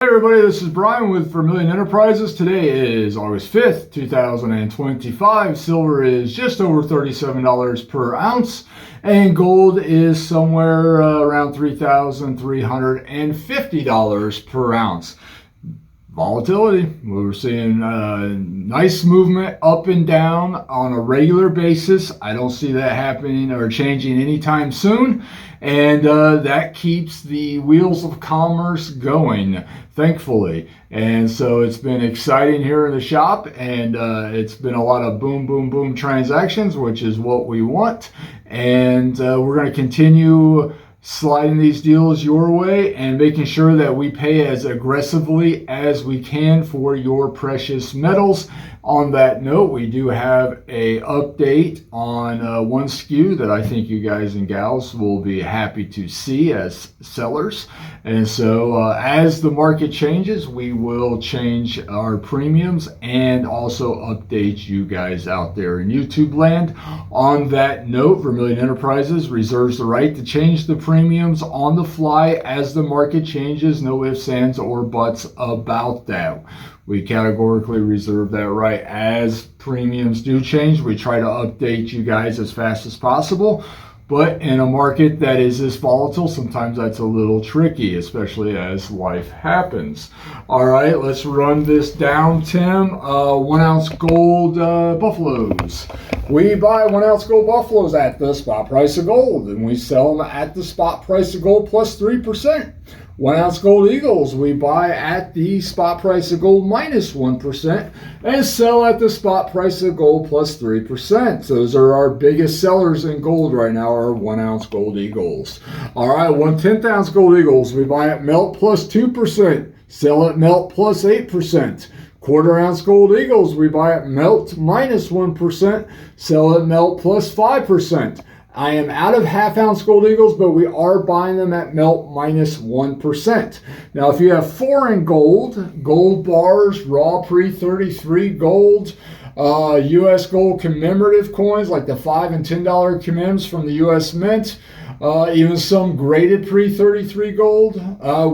Hey everybody, this is Brian with Vermillion Enterprises. Today is August 5th, 2025. Silver is just over $37 per ounce, and gold is somewhere around $3,350 per ounce. Volatility. We're seeing nice movement up and down on a regular basis. I don't see that happening or changing anytime soon. And that keeps the wheels of commerce going, thankfully. And so it's been exciting here in the shop, and it's been a lot of boom, boom, boom transactions, which is what we want. And we're going to continue sliding these deals your way and making sure that we pay as aggressively as we can for your precious metals. On that note, we do have a update on one SKU that I think you guys and gals will be happy to see as sellers. And so as the market changes, we will change our premiums and also update you guys out there in YouTube land. On that note, Vermillion Enterprises reserves the right to change the premiums on the fly as the market changes. No ifs, ands, or buts about that. We categorically reserve that right. As premiums do change, we try to update you guys as fast as possible. But in a market that is this volatile, sometimes that's a little tricky, especially as life happens. All right, let's run this down, Tim. 1 ounce gold buffaloes. We buy 1 ounce gold buffaloes at the spot price of gold, and we sell them at the spot price of gold plus 3%. 1 ounce gold eagles, we buy at the spot price of gold minus 1% and sell at the spot price of gold plus 3%. Those are our biggest sellers in gold right now, are 1 ounce gold eagles. All right, 1/10 ounce gold eagles, we buy at melt plus 2%, sell at melt plus 8%. 1/4 ounce gold eagles, we buy at melt minus 1%, sell at melt plus 5%. I am out of 1/2 ounce gold eagles, but we are buying them at melt minus 1%. Now, if you have foreign gold bars, raw pre-33 gold, U.S. gold commemorative coins like the $5 and $10 commems from the U.S. Mint, even some graded pre-33 gold,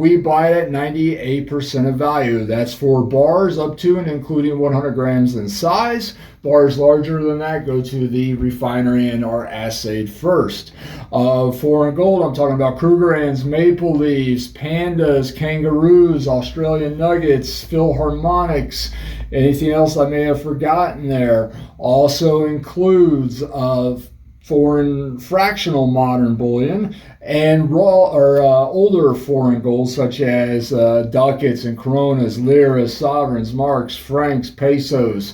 we buy it at 98% of value. That's for bars up to and including 100 grams in size. Bars larger than that go to the refinery and are assayed first. Foreign gold, I'm talking about Krugerrands, Maple Leaves, Pandas, Kangaroos, Australian Nuggets, Philharmonics, anything else I may have forgotten there. Also includes foreign fractional modern bullion and raw or older foreign gold such as ducats and coronas, liras, sovereigns, marks, francs, pesos.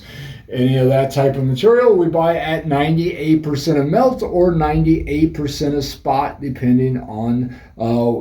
Any of that type of material we buy at 98% of melt or 98% of spot, depending on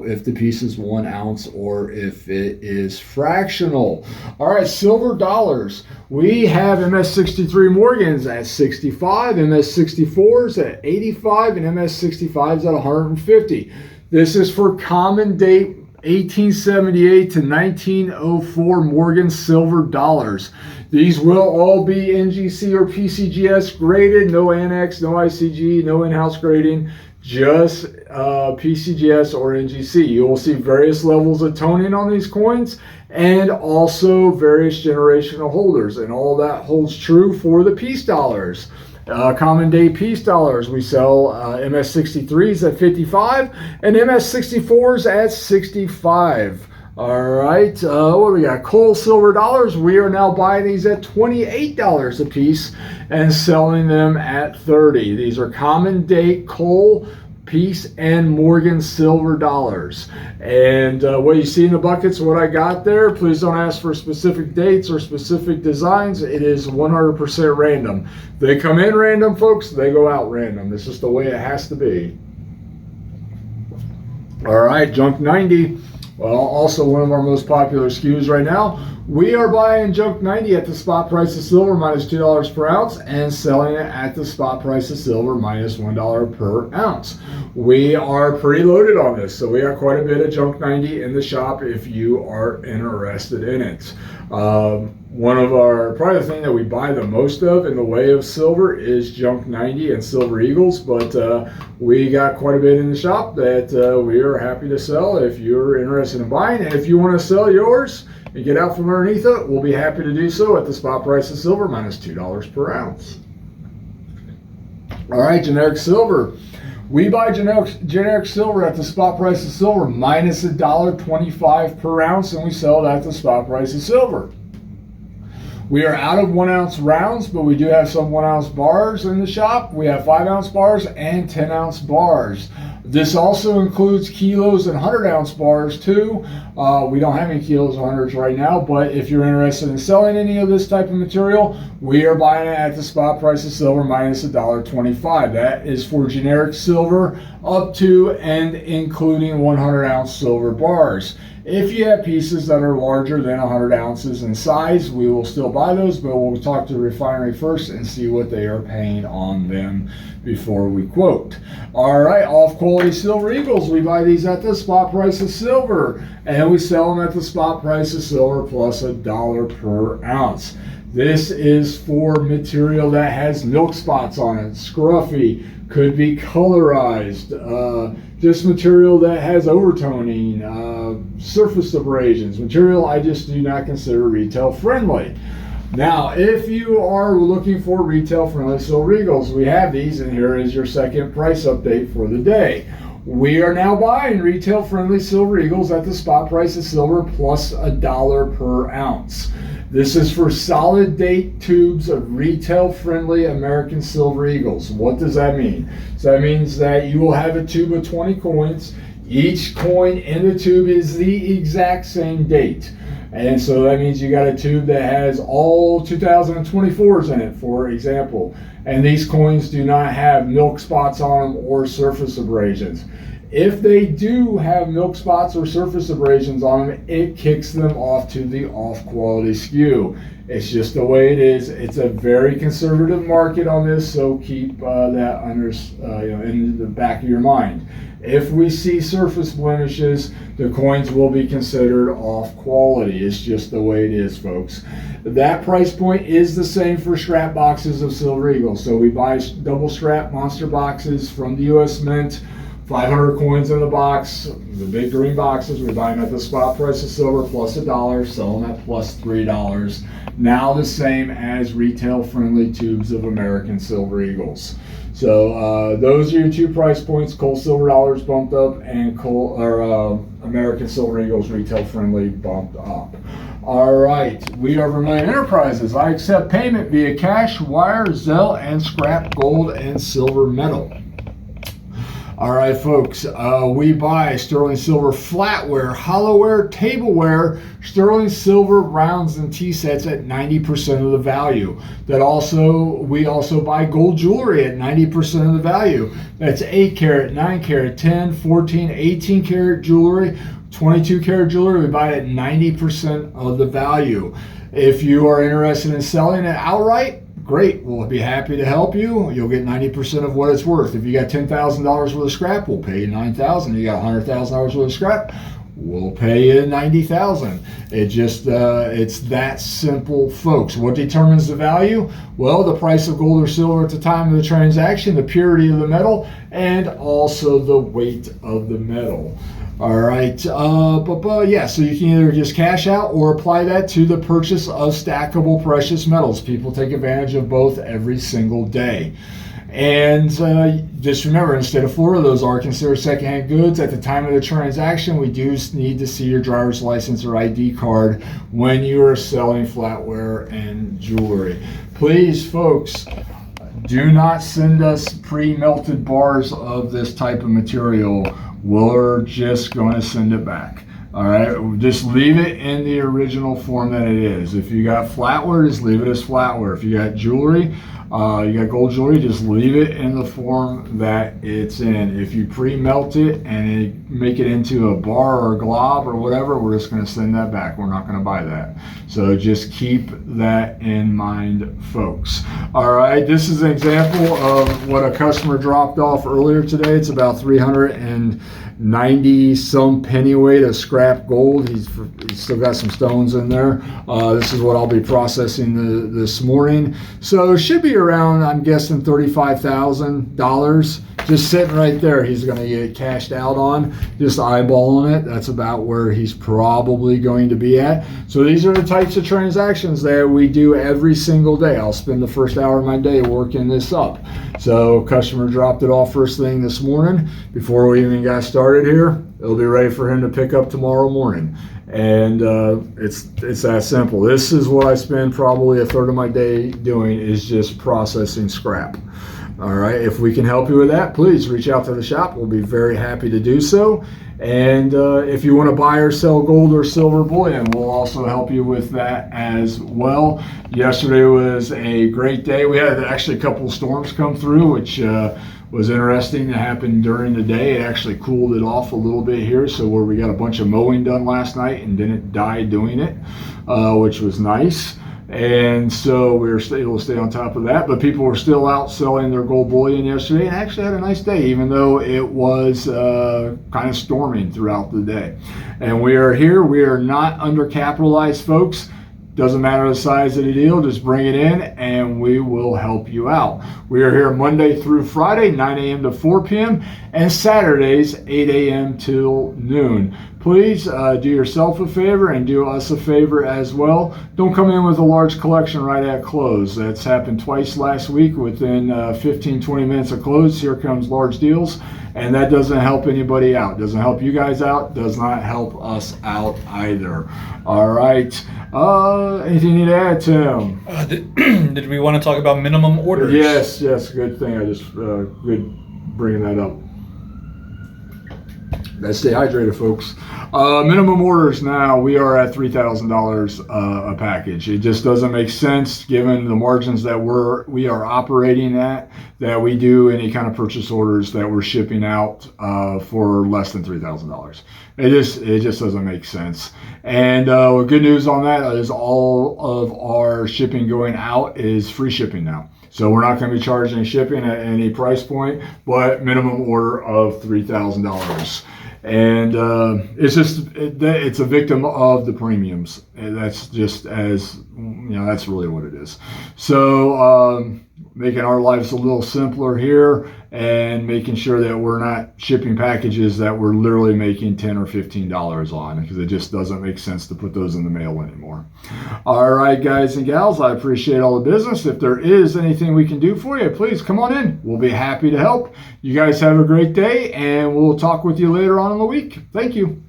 if the piece is 1 ounce or if it is fractional. All right, silver dollars. We have MS63 Morgans at 65, MS64s at 85, and MS65s at 150. This is for common date 1878 to 1904 Morgan silver dollars. These will all be NGC or PCGS graded, no annex, no ICG, no in-house grading, just PCGS or NGC. You will see various levels of toning on these coins and also various generational holders, and all that holds true for the peace dollars. Common day peace dollars, we sell MS63s at 55 and MS64s at 65. All right, what do we got? Coal silver dollars, we are now buying these at $28 a piece and selling them at 30. These are common date coal, peace, and Morgan silver dollars. And what you see in the buckets, what I got there, please don't ask for specific dates or specific designs. It is 100% random. They come in random, folks, they go out random. This is the way it has to be. All right, junk 90. Well, also one of our most popular SKUs right now. We are buying junk 90 at the spot price of silver minus $2 per ounce and selling it at the spot price of silver minus $1 per ounce. We are pretty loaded on this, so we got quite a bit of junk 90 in the shop if you are interested in it. Probably the thing that we buy the most of in the way of silver is Junk 90 and Silver Eagles, but we got quite a bit in the shop that we are happy to sell if you're interested in buying. And if you want to sell yours and get out from underneath it, we'll be happy to do so at the spot price of silver minus $2 per ounce. All right, generic silver. We buy generic silver at the spot price of silver minus $1.25 per ounce, and we sell it at the spot price of silver. We are out of 1 ounce rounds, but we do have some 1 ounce bars in the shop. We have 5 ounce bars and 10 ounce bars. This also includes kilos and 100 ounce bars too. We don't have any kilos or hundreds right now, but if you're interested in selling any of this type of material, we are buying it at the spot price of silver minus $1.25. That is for generic silver up to and including 100 ounce silver bars. If you have pieces that are larger than 100 ounces in size, we will still buy those, but we'll talk to the refinery first and see what they are paying on them before we quote. All right, off quality Silver Eagles, we buy these at the spot price of silver, and we sell them at the spot price of silver plus $1 per ounce. This is for material that has milk spots on it, scruffy, could be colorized, just material that has overtoning, surface abrasions, material I just do not consider retail friendly. Now, if you are looking for retail friendly Silver Eagles, we have these, and here is your second price update for the day. We are now buying retail friendly Silver Eagles at the spot price of silver plus $1 per ounce. This is for solid date tubes of retail friendly American Silver Eagles. What does that mean? So that means that you will have a tube of 20 coins. Each coin in the tube is the exact same date. And so that means you got a tube that has all 2024s in it, for example. And these coins do not have milk spots on them or surface abrasions. If they do have milk spots or surface abrasions on them, it kicks them off to the off-quality SKU. It's just the way it is. It's a very conservative market on this, so keep that under, in the back of your mind. If we see surface blemishes, the coins will be considered off quality. It's just the way it is, folks. That price point is the same for scrap boxes of Silver Eagles. So we buy double strap monster boxes from the U.S. Mint. 500 coins in the box, the big green boxes, we're buying at the spot price of silver plus $1, selling at plus $3. Now the same as retail friendly tubes of American Silver Eagles. So those are your two price points. Cold silver dollars bumped up, and American Silver Eagles retail friendly bumped up. All right, we are Vermillion Enterprises. I accept payment via cash, wire, Zelle, and scrap gold and silver metal. All right, folks, we buy sterling silver flatware, hollowware, tableware, sterling silver rounds and tea sets at 90% of the value. We also buy gold jewelry at 90% of the value. That's 8 karat, 9 karat, 10, 14, 18 karat jewelry, 22 karat jewelry. We buy it at 90% of the value. If you are interested in selling it outright, great, we'll be happy to help you. You'll get 90% of what it's worth. If you got $10,000 worth of scrap, we'll pay you $9,000. You got $100,000 worth of scrap, we'll pay you $90,000. It's that simple, folks. What determines the value? Well, the price of gold or silver at the time of the transaction, the purity of the metal, and also the weight of the metal. All right, yeah, so you can either just cash out or apply that to the purchase of stackable precious metals. People take advantage of both every single day. And just remember, instead of 4 of those are considered secondhand goods, at the time of the transaction, we do need to see your driver's license or ID card when you are selling flatware and jewelry. Please, folks, do not send us pre-melted bars of this type of material. We're just going to send it back. All right, just leave it in the original form that it is. If you got flatware, just leave it as flatware. If you got jewelry, you got gold jewelry, just leave it in the form that it's in. If you pre-melt it and make it into a bar or a glob or whatever, we're just going to send that back. We're not going to buy that. So just keep that in mind, folks. All right, this is an example of what a customer dropped off earlier today. It's about 390 some pennyweight of scrap gold. He's still got some stones in there. This is what I'll be processing this morning. So it should be around, I'm guessing, $35,000. Just sitting right there, he's going to get cashed out on. Just eyeballing it. That's about where he's probably going to be at. So these are the types of transactions that we do every single day. I'll spend the first hour of my day working this up. So customer dropped it off first thing this morning. Before we even got started here, it'll be ready for him to pick up tomorrow morning. And it's that simple. This is what I spend probably a third of my day doing, is just processing scrap. All right, if we can help you with that, please reach out to the shop. We'll be very happy to do so. And if you want to buy or sell gold or silver bullion, we'll also help you with that as well. Yesterday was a great day. We had actually a couple of storms come through, which was interesting to happen during the day. It actually cooled it off a little bit here, so where we got a bunch of mowing done last night and didn't die doing it, which was nice. And so we were able to stay on top of that, but people were still out selling their gold bullion yesterday and actually had a nice day, even though it was kind of storming throughout the day. And we are here. We are not undercapitalized, folks. Doesn't matter the size of the deal, just bring it in and we will help you out. We are here Monday through Friday, 9 a.m. to 4 p.m. and Saturdays, 8 a.m. till noon. Please do yourself a favor and do us a favor as well. Don't come in with a large collection right at close. That's happened twice last week. Within 15-20 minutes of close, here comes large deals, and that doesn't help anybody out. Doesn't help you guys out. Does not help us out either. All right. Anything you need to add, Tim? Did we want to talk about minimum orders? Yes. Good thing. I just good bringing that up. Gotta stay hydrated, folks. Minimum orders now, we are at $3,000 a package. It just doesn't make sense given the margins that we are operating at, that we do any kind of purchase orders that we're shipping out for less than $3,000. It just doesn't make sense. And good news on that is all of our shipping going out is free shipping now. So we're not going to be charging shipping at any price point, but minimum order of $3,000. And it's a victim of the premiums. And that's just that's really what it is. So making our lives a little simpler here and making sure that we're not shipping packages that we're literally making $10 or $15 on, because it just doesn't make sense to put those in the mail anymore. All right, guys and gals, I appreciate all the business. If there is anything we can do for you, please come on in. We'll be happy to help. You guys have a great day, and we'll talk with you later on in the week. Thank you.